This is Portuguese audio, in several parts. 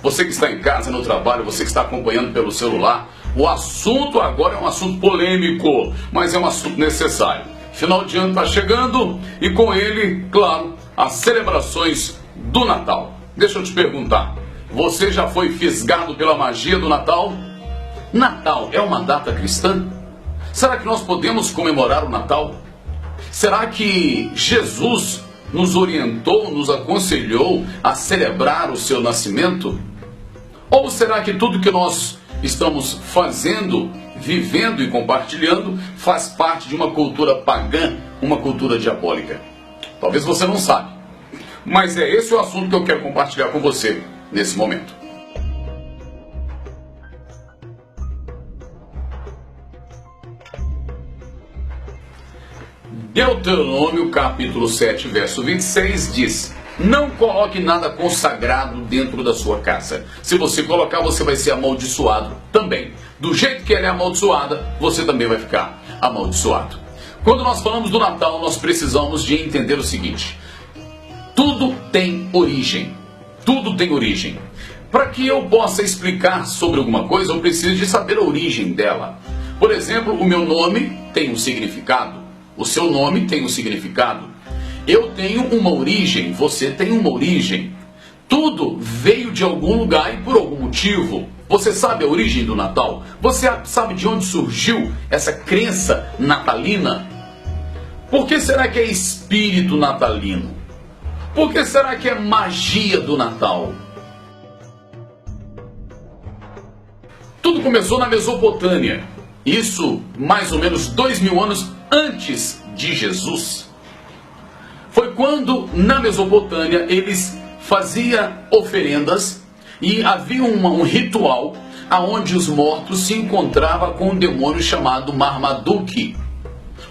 você que está em casa, no trabalho, você que está acompanhando pelo celular, o assunto agora é um assunto polêmico, mas é um assunto necessário. Final de ano está chegando e com ele, claro, as celebrações do Natal. Deixa eu te perguntar, você já foi fisgado pela magia do Natal? Natal é uma data cristã? Será que nós podemos comemorar o Natal? Será que Jesus nos orientou, nos aconselhou a celebrar o seu nascimento? Ou será que tudo que nós estamos fazendo, vivendo e compartilhando faz parte de uma cultura pagã, uma cultura diabólica? Talvez você não sabe, mas é esse o assunto que eu quero compartilhar com você nesse momento. Deuteronômio capítulo 7, verso 26 diz: não coloque nada consagrado dentro da sua casa. Se você colocar, você vai ser amaldiçoado também. Do jeito que ela é amaldiçoada, você também vai ficar amaldiçoado. Quando nós falamos do Natal, nós precisamos de entender o seguinte: tudo tem origem. Tudo tem origem. Para que eu possa explicar sobre alguma coisa, eu preciso de saber a origem dela. Por exemplo, o meu nome tem um significado. O seu nome tem um significado. Eu tenho uma origem, você tem uma origem. Tudo veio de algum lugar e por algum motivo. Você sabe a origem do Natal? Você sabe de onde surgiu essa crença natalina? Por que será que é espírito natalino? Por que será que é magia do Natal? Tudo começou na Mesopotâmia. Isso mais ou menos 2000 anos antes de Jesus. Foi quando na Mesopotâmia eles faziam oferendas e havia um ritual onde os mortos se encontravam com um demônio chamado Marmaduke.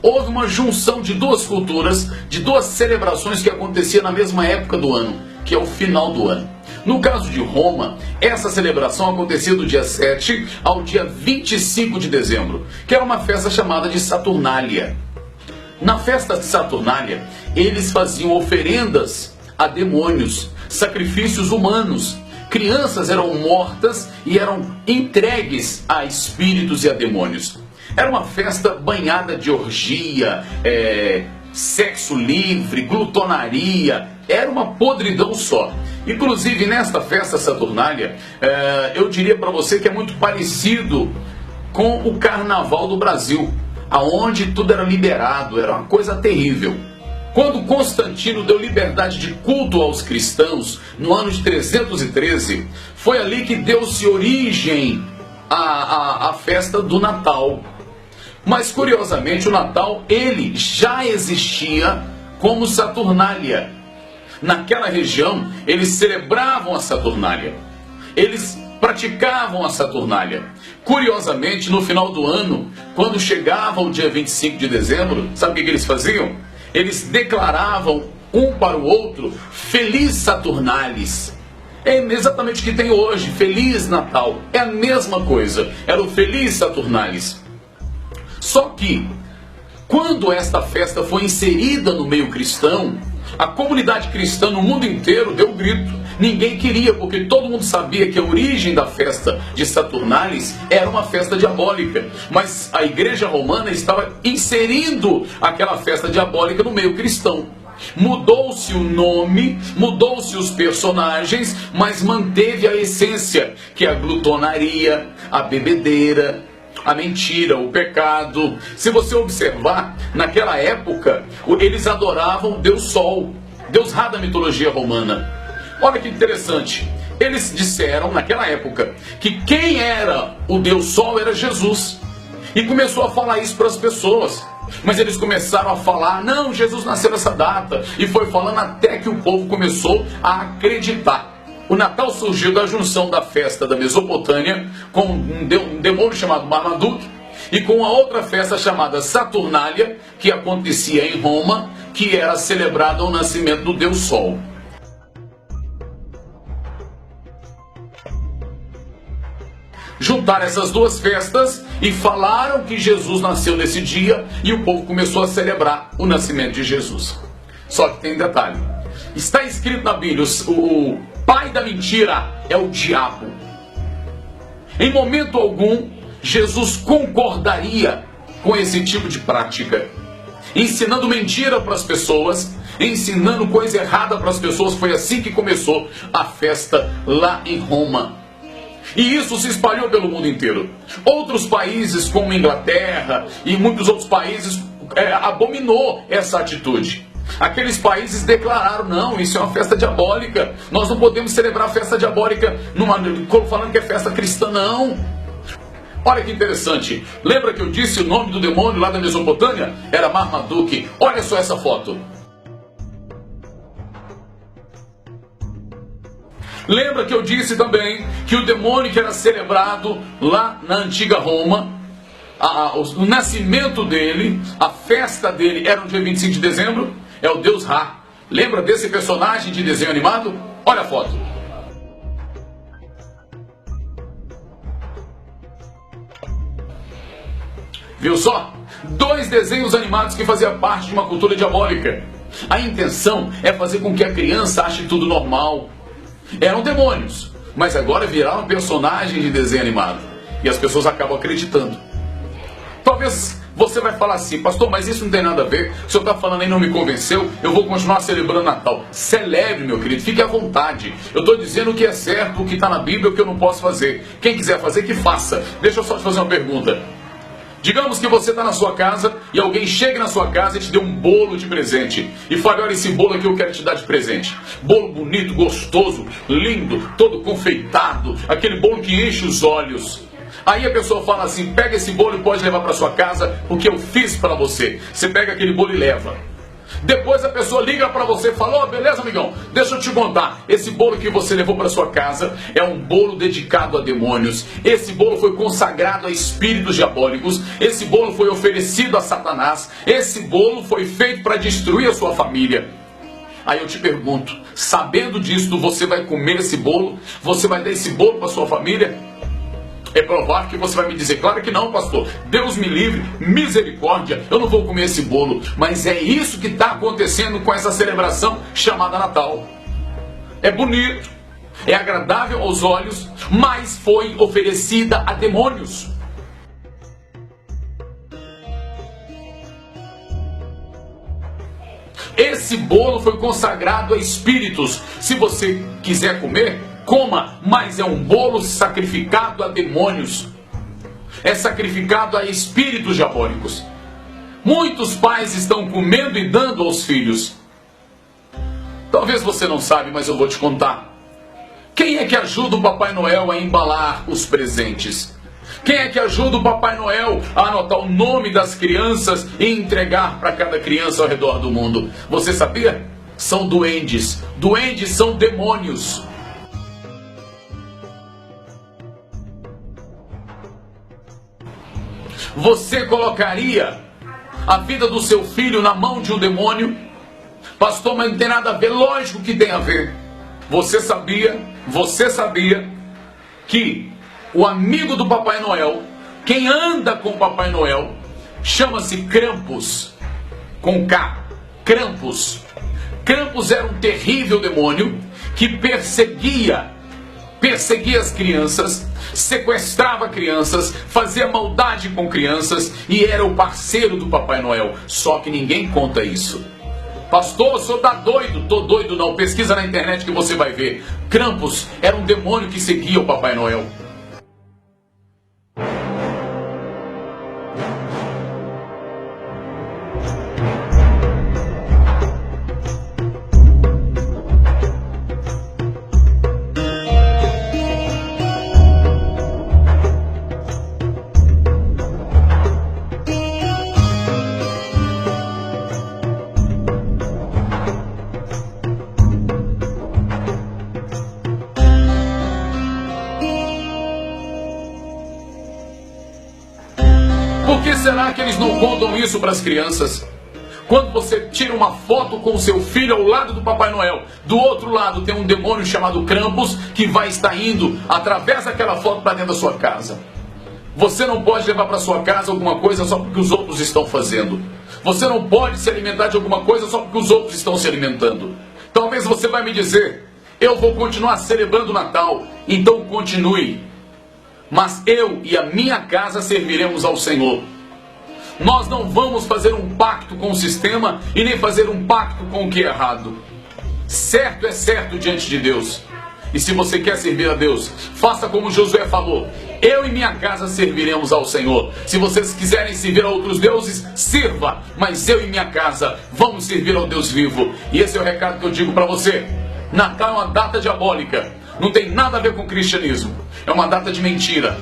Houve uma junção de duas culturas, de duas celebrações que aconteciam na mesma época do ano, que é o final do ano. No caso de Roma, essa celebração acontecia do dia 7 ao dia 25 de dezembro, que era uma festa chamada de Saturnália. Na festa de Saturnália, eles faziam oferendas a demônios, sacrifícios humanos. Crianças eram mortas e eram entregues a espíritos e a demônios. Era uma festa banhada de orgia, sexo livre, glutonaria. Era uma podridão só. Inclusive, nesta festa Saturnália, eu diria para você que é muito parecido com o Carnaval do Brasil, aonde tudo era liberado, era uma coisa terrível. Quando Constantino deu liberdade de culto aos cristãos, no ano de 313, foi ali que deu-se origem à festa do Natal. Mas, curiosamente, o Natal, ele já existia como Saturnália. Naquela região, eles celebravam a Saturnália. Eles praticavam a Saturnália. Curiosamente, no final do ano, quando chegava o dia 25 de dezembro, sabe o que eles faziam? Eles declaravam um para o outro: Feliz Saturnalis. É exatamente o que tem hoje, Feliz Natal. É a mesma coisa, era o Feliz Saturnalis. Só que, quando esta festa foi inserida no meio cristão, a comunidade cristã no mundo inteiro deu um grito. Ninguém queria, porque todo mundo sabia que a origem da festa de Saturnalis era uma festa diabólica. Mas a igreja romana estava inserindo aquela festa diabólica no meio cristão. Mudou-se o nome, mudou-se os personagens, mas manteve a essência, que é a glutonaria, a bebedeira, a mentira, o pecado. Se você observar, naquela época, eles adoravam o Deus Sol, Deus Ra da mitologia romana. Olha que interessante. Eles disseram, naquela época, que quem era o Deus Sol era Jesus. E começou a falar isso para as pessoas. Mas eles começaram a falar: não, Jesus nasceu nessa data. E foi falando até que o povo começou a acreditar. O Natal surgiu da junção da festa da Mesopotâmia com um demônio chamado Marmaduke e com a outra festa chamada Saturnália, que acontecia em Roma, que era celebrada o nascimento do Deus Sol. Juntaram essas duas festas e falaram que Jesus nasceu nesse dia, e o povo começou a celebrar o nascimento de Jesus. Só que tem um detalhe: está escrito na Bíblia, pai da mentira é o diabo. Em momento algum, Jesus concordaria com esse tipo de prática, ensinando mentira para as pessoas, ensinando coisa errada para as pessoas. Foi assim que começou a festa lá em Roma. E isso se espalhou pelo mundo inteiro. Outros países, como Inglaterra e muitos outros países, abominou essa atitude. Aqueles países declararam: não, isso é uma festa diabólica, nós não podemos celebrar festa diabólica falando que é festa cristã, não. Olha que interessante, lembra que eu disse o nome do demônio lá da Mesopotâmia? Era Marmaduke. Olha só essa foto. Lembra que eu disse também que o demônio que era celebrado lá na antiga Roma, o nascimento dele, a festa dele era no dia 25 de dezembro, é o deus Ra. Lembra desse personagem de desenho animado? Olha a foto. Viu só? 2 desenhos animados que faziam parte de uma cultura diabólica. A intenção é fazer com que a criança ache tudo normal. Eram demônios, mas agora viraram personagens de desenho animado. E as pessoas acabam acreditando. Talvez você vai falar assim: pastor, mas isso não tem nada a ver, o senhor está falando aí, não me convenceu, eu vou continuar celebrando Natal. Celebre, meu querido, fique à vontade. Eu estou dizendo o que é certo, o que está na Bíblia, o que eu não posso fazer. Quem quiser fazer, que faça. Deixa eu só te fazer uma pergunta. Digamos que você está na sua casa e alguém chega na sua casa e te deu um bolo de presente. E fala: olha, esse bolo aqui eu quero te dar de presente. Bolo bonito, gostoso, lindo, todo confeitado, aquele bolo que enche os olhos. Aí a pessoa fala assim: pega esse bolo e pode levar para sua casa, porque eu fiz para você. Você pega aquele bolo e leva. Depois a pessoa liga para você e fala: oh, beleza, amigão, deixa eu te contar. Esse bolo que você levou para sua casa é um bolo dedicado a demônios. Esse bolo foi consagrado a espíritos diabólicos. Esse bolo foi oferecido a Satanás. Esse bolo foi feito para destruir a sua família. Aí eu te pergunto, sabendo disso, você vai comer esse bolo? Você vai dar esse bolo para sua família? É provável que você vai me dizer: claro que não, pastor, Deus me livre, misericórdia, eu não vou comer esse bolo. Mas é isso que está acontecendo com essa celebração chamada Natal. É bonito, é agradável aos olhos, mas foi oferecida a demônios. Esse bolo foi consagrado a espíritos. Se você quiser comer, coma, mas é um bolo sacrificado a demônios. É sacrificado a espíritos diabólicos. Muitos pais estão comendo e dando aos filhos. Talvez você não sabe, mas eu vou te contar. Quem é que ajuda o Papai Noel a embalar os presentes? Quem é que ajuda o Papai Noel a anotar o nome das crianças e entregar para cada criança ao redor do mundo? Você sabia? São duendes. Duendes são demônios. Você colocaria a vida do seu filho na mão de um demônio? Pastor, mas não tem nada a ver. Lógico que tem a ver. Você sabia que o amigo do Papai Noel, quem anda com o Papai Noel, chama-se Krampus, com K, Krampus. Krampus era um terrível demônio que perseguia as crianças, sequestrava crianças, fazia maldade com crianças e era o parceiro do Papai Noel. Só que ninguém conta isso. Pastor, o senhor está doido? Tô doido não, pesquisa na internet que você vai ver. Krampus era um demônio que seguia o Papai Noel. Por que será que eles não contam isso para as crianças? Quando você tira uma foto com o seu filho ao lado do Papai Noel, do outro lado tem um demônio chamado Krampus que vai estar indo através daquela foto para dentro da sua casa. Você não pode levar para sua casa alguma coisa só porque os outros estão fazendo. Você não pode se alimentar de alguma coisa só porque os outros estão se alimentando. Talvez você vai me dizer: Eu vou continuar celebrando o Natal, então continue. Mas eu e a minha casa serviremos ao Senhor. Nós não vamos fazer um pacto com o sistema e nem fazer um pacto com o que é errado. Certo é certo diante de Deus. E se você quer servir a Deus, faça como Josué falou: eu e minha casa serviremos ao Senhor. Se vocês quiserem servir a outros deuses, sirva, mas eu e minha casa vamos servir ao Deus vivo. E esse é o recado que eu digo para você. Natal é uma data diabólica, não tem nada a ver com o cristianismo. É uma data de mentira,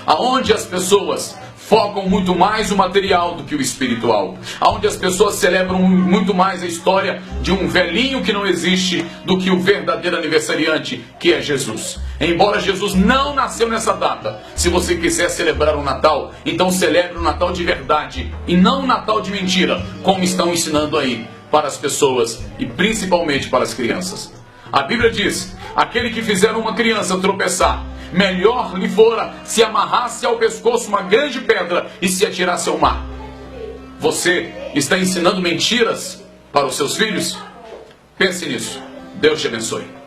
aonde as pessoas focam muito mais o material do que o espiritual, aonde as pessoas celebram muito mais a história de um velhinho que não existe do que o verdadeiro aniversariante, que é Jesus. Embora Jesus não nasceu nessa data, se você quiser celebrar o Natal, então celebre o Natal de verdade e não o Natal de mentira, como estão ensinando aí para as pessoas e principalmente para as crianças. A Bíblia diz: aquele que fizer uma criança tropeçar, melhor lhe fora se amarrasse ao pescoço uma grande pedra e se atirasse ao mar. Você está ensinando mentiras para os seus filhos? Pense nisso. Deus te abençoe.